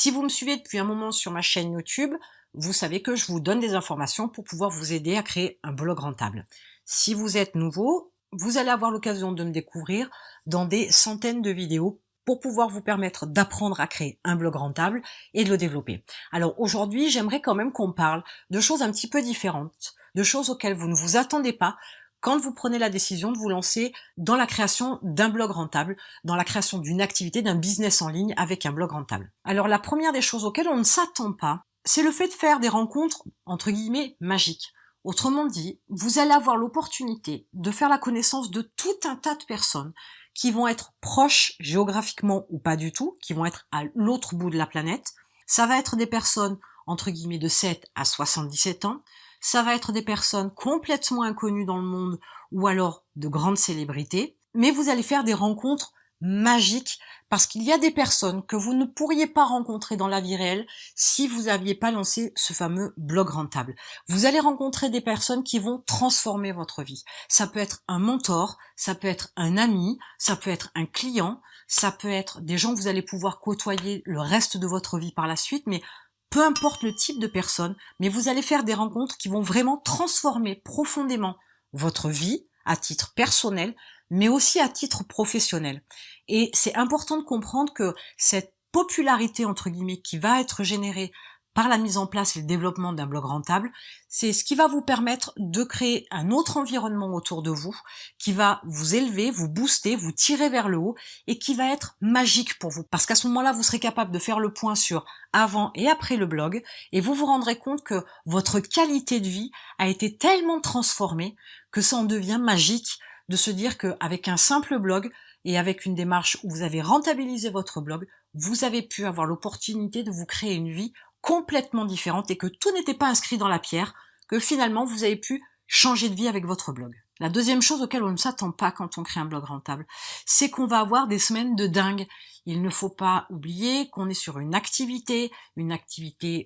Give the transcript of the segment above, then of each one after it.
Si vous me suivez depuis un moment sur ma chaîne YouTube, vous savez que je vous donne des informations pour pouvoir vous aider à créer un blog rentable. Si vous êtes nouveau, vous allez avoir l'occasion de me découvrir dans des centaines de vidéos pour pouvoir vous permettre d'apprendre à créer un blog rentable et de le développer. Alors aujourd'hui, j'aimerais quand même qu'on parle de choses un petit peu différentes, de choses auxquelles vous ne vous attendez pas quand vous prenez la décision de vous lancer dans la création d'un blog rentable, dans la création d'une activité, d'un business en ligne avec un blog rentable. Alors la première des choses auxquelles on ne s'attend pas, c'est le fait de faire des rencontres, entre guillemets, magiques. Autrement dit, vous allez avoir l'opportunité de faire la connaissance de tout un tas de personnes qui vont être proches géographiquement ou pas du tout, qui vont être à l'autre bout de la planète. Ça va être des personnes, entre guillemets, de 7 à 77 ans. Ça va être des personnes complètement inconnues dans le monde ou alors de grandes célébrités. Mais vous allez faire des rencontres magiques parce qu'il y a des personnes que vous ne pourriez pas rencontrer dans la vie réelle si vous n'aviez pas lancé ce fameux blog rentable. Vous allez rencontrer des personnes qui vont transformer votre vie. Ça peut être un mentor, ça peut être un ami, ça peut être un client, ça peut être des gens que vous allez pouvoir côtoyer le reste de votre vie par la suite, mais peu importe le type de personne, mais vous allez faire des rencontres qui vont vraiment transformer profondément votre vie à titre personnel, mais aussi à titre professionnel. Et c'est important de comprendre que cette popularité, entre guillemets, qui va être générée par la mise en place et le développement d'un blog rentable, c'est ce qui va vous permettre de créer un autre environnement autour de vous, qui va vous élever, vous booster, vous tirer vers le haut, et qui va être magique pour vous. Parce qu'à ce moment-là, vous serez capable de faire le point sur avant et après le blog, et vous vous rendrez compte que votre qualité de vie a été tellement transformée que ça en devient magique de se dire qu'avec un simple blog et avec une démarche où vous avez rentabilisé votre blog, vous avez pu avoir l'opportunité de vous créer une vie complètement différente et que tout n'était pas inscrit dans la pierre, que finalement vous avez pu changer de vie avec votre blog. La deuxième chose auquel on ne s'attend pas quand on crée un blog rentable, c'est qu'on va avoir des semaines de dingue. Il ne faut pas oublier qu'on est sur une activité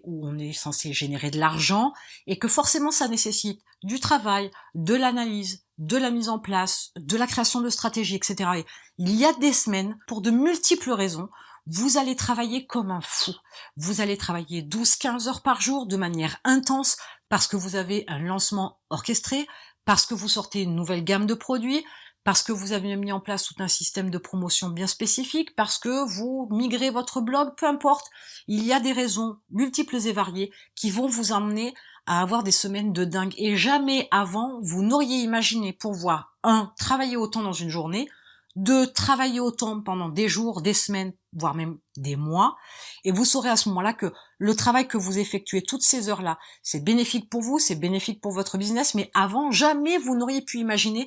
où on est censé générer de l'argent et que forcément ça nécessite du travail, de l'analyse, de la mise en place, de la création de stratégies, etc. Et il y a des semaines, pour de multiples raisons, vous allez travailler comme un fou. Vous allez travailler 12-15 heures par jour de manière intense parce que vous avez un lancement orchestré, parce que vous sortez une nouvelle gamme de produits, parce que vous avez mis en place tout un système de promotion bien spécifique, parce que vous migrez votre blog, peu importe. Il y a des raisons multiples et variées qui vont vous emmener à avoir des semaines de dingue. Et jamais avant, vous n'auriez imaginé pouvoir, travailler autant dans une journée, 2, travailler autant pendant des jours, des semaines, voire même des mois, et vous saurez à ce moment-là que le travail que vous effectuez toutes ces heures-là, c'est bénéfique pour vous, c'est bénéfique pour votre business, mais avant, jamais vous n'auriez pu imaginer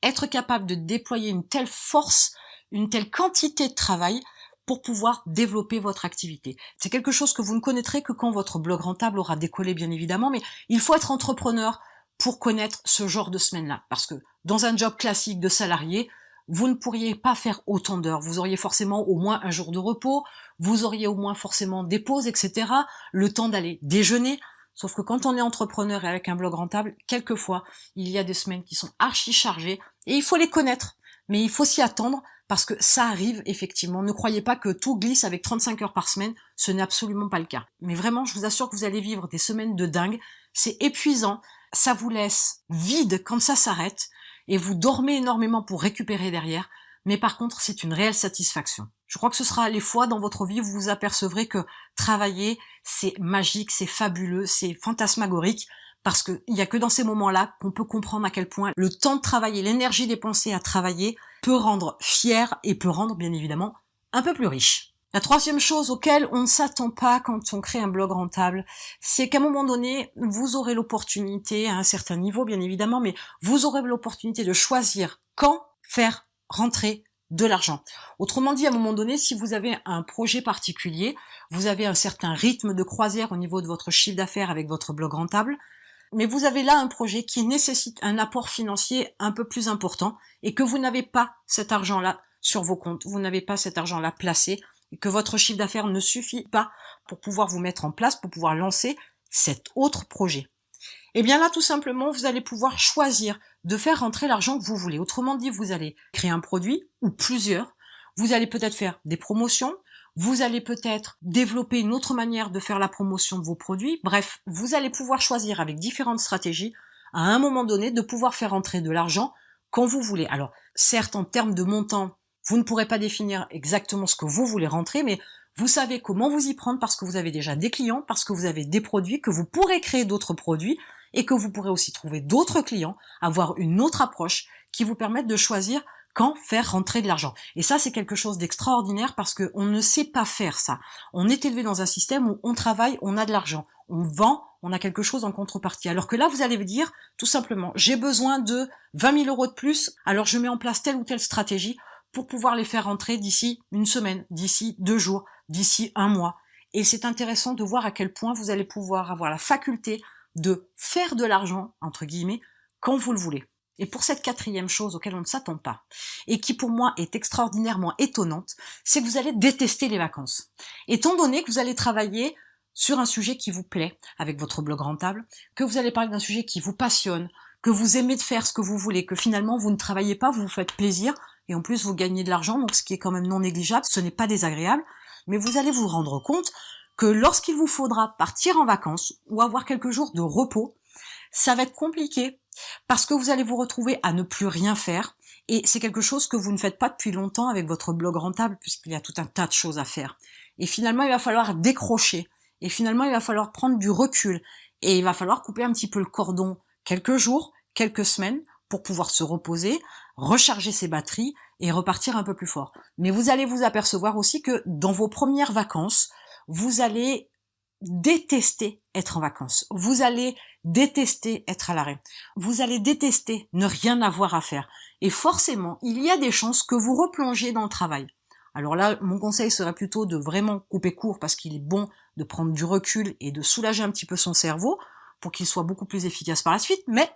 être capable de déployer une telle force, une telle quantité de travail pour pouvoir développer votre activité. C'est quelque chose que vous ne connaîtrez que quand votre blog rentable aura décollé, bien évidemment, mais il faut être entrepreneur pour connaître ce genre de semaines-là, parce que dans un job classique de salarié, vous ne pourriez pas faire autant d'heures. Vous auriez forcément au moins un jour de repos, vous auriez au moins forcément des pauses, etc. Le temps d'aller déjeuner. Sauf que quand on est entrepreneur et avec un blog rentable, quelquefois, il y a des semaines qui sont archi chargées et il faut les connaître. Mais il faut s'y attendre parce que ça arrive effectivement. Ne croyez pas que tout glisse avec 35 heures par semaine. Ce n'est absolument pas le cas. Mais vraiment, je vous assure que vous allez vivre des semaines de dingue. C'est épuisant. Ça vous laisse vide quand ça s'arrête. Et vous dormez énormément pour récupérer derrière, mais par contre, c'est une réelle satisfaction. Je crois que ce sera les fois dans votre vie où vous vous apercevrez que travailler, c'est magique, c'est fabuleux, c'est fantasmagorique, parce qu'il n'y a que dans ces moments-là qu'on peut comprendre à quel point le temps de travailler, l'énergie dépensée à travailler peut rendre fier et peut rendre, bien évidemment, un peu plus riche. La troisième chose auquel on ne s'attend pas quand on crée un blog rentable, c'est qu'à un moment donné, vous aurez l'opportunité, à un certain niveau bien évidemment, mais vous aurez l'opportunité de choisir quand faire rentrer de l'argent. Autrement dit, à un moment donné, si vous avez un projet particulier, vous avez un certain rythme de croisière au niveau de votre chiffre d'affaires avec votre blog rentable, mais vous avez là un projet qui nécessite un apport financier un peu plus important et que vous n'avez pas cet argent-là sur vos comptes, vous n'avez pas cet argent-là placé, et que votre chiffre d'affaires ne suffit pas pour pouvoir vous mettre en place, pour pouvoir lancer cet autre projet. Et bien là, tout simplement, vous allez pouvoir choisir de faire rentrer l'argent que vous voulez. Autrement dit, vous allez créer un produit ou plusieurs, vous allez peut-être faire des promotions, vous allez peut-être développer une autre manière de faire la promotion de vos produits. Bref, vous allez pouvoir choisir avec différentes stratégies, à un moment donné, de pouvoir faire entrer de l'argent quand vous voulez. Alors, certes, en termes de montant, vous ne pourrez pas définir exactement ce que vous voulez rentrer, mais vous savez comment vous y prendre parce que vous avez déjà des clients, parce que vous avez des produits, que vous pourrez créer d'autres produits et que vous pourrez aussi trouver d'autres clients, avoir une autre approche qui vous permette de choisir quand faire rentrer de l'argent. Et ça, c'est quelque chose d'extraordinaire parce qu'on ne sait pas faire ça. On est élevé dans un système où on travaille, on a de l'argent. On vend, on a quelque chose en contrepartie. Alors que là, vous allez vous dire, tout simplement, j'ai besoin de 20 000 € de plus, alors je mets en place telle ou telle stratégie pour pouvoir les faire rentrer d'ici une semaine, d'ici 2 jours, d'ici 1 mois. Et c'est intéressant de voir à quel point vous allez pouvoir avoir la faculté de faire de l'argent, entre guillemets, quand vous le voulez. Et pour cette quatrième chose auquel on ne s'attend pas, et qui pour moi est extraordinairement étonnante, c'est que vous allez détester les vacances. Étant donné que vous allez travailler sur un sujet qui vous plaît, avec votre blog rentable, que vous allez parler d'un sujet qui vous passionne, que vous aimez de faire ce que vous voulez, que finalement vous ne travaillez pas, vous vous faites plaisir, et en plus vous gagnez de l'argent, donc ce qui est quand même non négligeable, ce n'est pas désagréable, mais vous allez vous rendre compte que lorsqu'il vous faudra partir en vacances ou avoir quelques jours de repos, ça va être compliqué parce que vous allez vous retrouver à ne plus rien faire et c'est quelque chose que vous ne faites pas depuis longtemps avec votre blog rentable puisqu'il y a tout un tas de choses à faire. Et finalement, il va falloir décrocher et finalement, il va falloir prendre du recul et il va falloir couper un petit peu le cordon quelques jours, quelques semaines pour pouvoir se reposer, recharger ses batteries et repartir un peu plus fort. Mais vous allez vous apercevoir aussi que dans vos premières vacances, vous allez détester être en vacances. Vous allez détester être à l'arrêt. Vous allez détester ne rien avoir à faire. Et forcément, il y a des chances que vous replongiez dans le travail. Alors là, mon conseil serait plutôt de vraiment couper court parce qu'il est bon de prendre du recul et de soulager un petit peu son cerveau pour qu'il soit beaucoup plus efficace par la suite, mais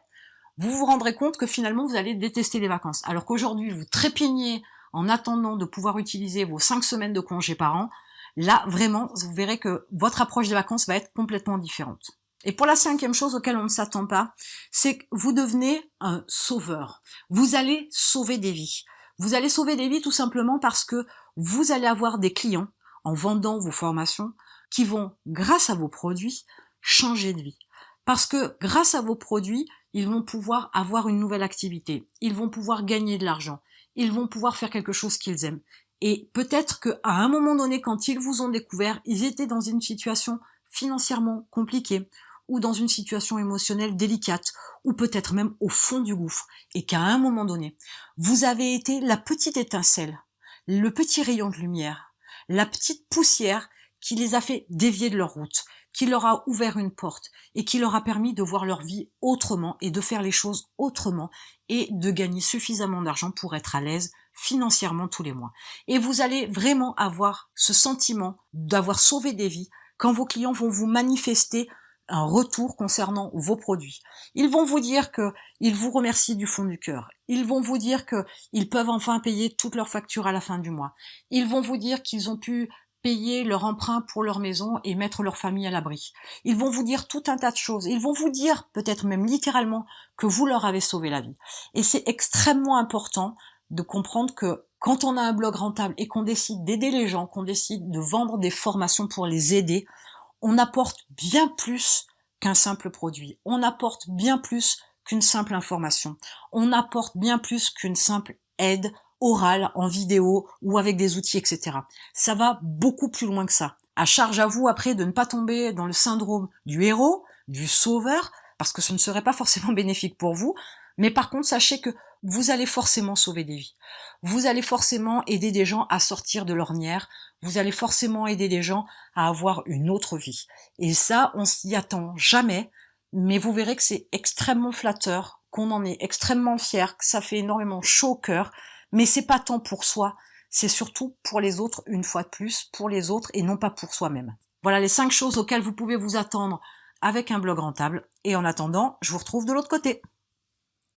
vous vous rendrez compte que finalement vous allez détester les vacances. Alors qu'aujourd'hui, vous trépignez en attendant de pouvoir utiliser vos 5 semaines de congés par an. Là, vraiment, vous verrez que votre approche des vacances va être complètement différente. Et pour la cinquième chose auquel on ne s'attend pas, c'est que vous devenez un sauveur. Vous allez sauver des vies. Vous allez sauver des vies tout simplement parce que vous allez avoir des clients en vendant vos formations qui vont, grâce à vos produits, changer de vie. Parce que grâce à vos produits, ils vont pouvoir avoir une nouvelle activité. Ils vont pouvoir gagner de l'argent. Ils vont pouvoir faire quelque chose qu'ils aiment. Et peut-être qu'à un moment donné, quand ils vous ont découvert, ils étaient dans une situation financièrement compliquée ou dans une situation émotionnelle délicate ou peut-être même au fond du gouffre. Et qu'à un moment donné, vous avez été la petite étincelle, le petit rayon de lumière, la petite poussière qui les a fait dévier de leur route, qui leur a ouvert une porte et qui leur a permis de voir leur vie autrement et de faire les choses autrement et de gagner suffisamment d'argent pour être à l'aise financièrement tous les mois. Et vous allez vraiment avoir ce sentiment d'avoir sauvé des vies quand vos clients vont vous manifester un retour concernant vos produits. Ils vont vous dire qu'ils vous remercient du fond du cœur. Ils vont vous dire qu'ils peuvent enfin payer toutes leurs factures à la fin du mois. Ils vont vous dire qu'ils ont pu payer leur emprunt pour leur maison et mettre leur famille à l'abri. Ils vont vous dire tout un tas de choses. Ils vont vous dire, peut-être même littéralement, que vous leur avez sauvé la vie. Et c'est extrêmement important de comprendre que quand on a un blog rentable et qu'on décide d'aider les gens, qu'on décide de vendre des formations pour les aider, on apporte bien plus qu'un simple produit. On apporte bien plus qu'une simple information. On apporte bien plus qu'une simple aide orale, en vidéo ou avec des outils, etc. Ça va beaucoup plus loin que ça. À charge à vous après de ne pas tomber dans le syndrome du héros, du sauveur, parce que ce ne serait pas forcément bénéfique pour vous, mais par contre sachez que vous allez forcément sauver des vies. Vous allez forcément aider des gens à sortir de l'ornière, vous allez forcément aider des gens à avoir une autre vie. Et ça, on s'y attend jamais, mais vous verrez que c'est extrêmement flatteur, qu'on en est extrêmement fier, que ça fait énormément chaud au cœur, mais c'est pas tant pour soi, c'est surtout pour les autres, une fois de plus, pour les autres et non pas pour soi-même. Voilà les 5 choses auxquelles vous pouvez vous attendre avec un blog rentable. Et en attendant, je vous retrouve de l'autre côté.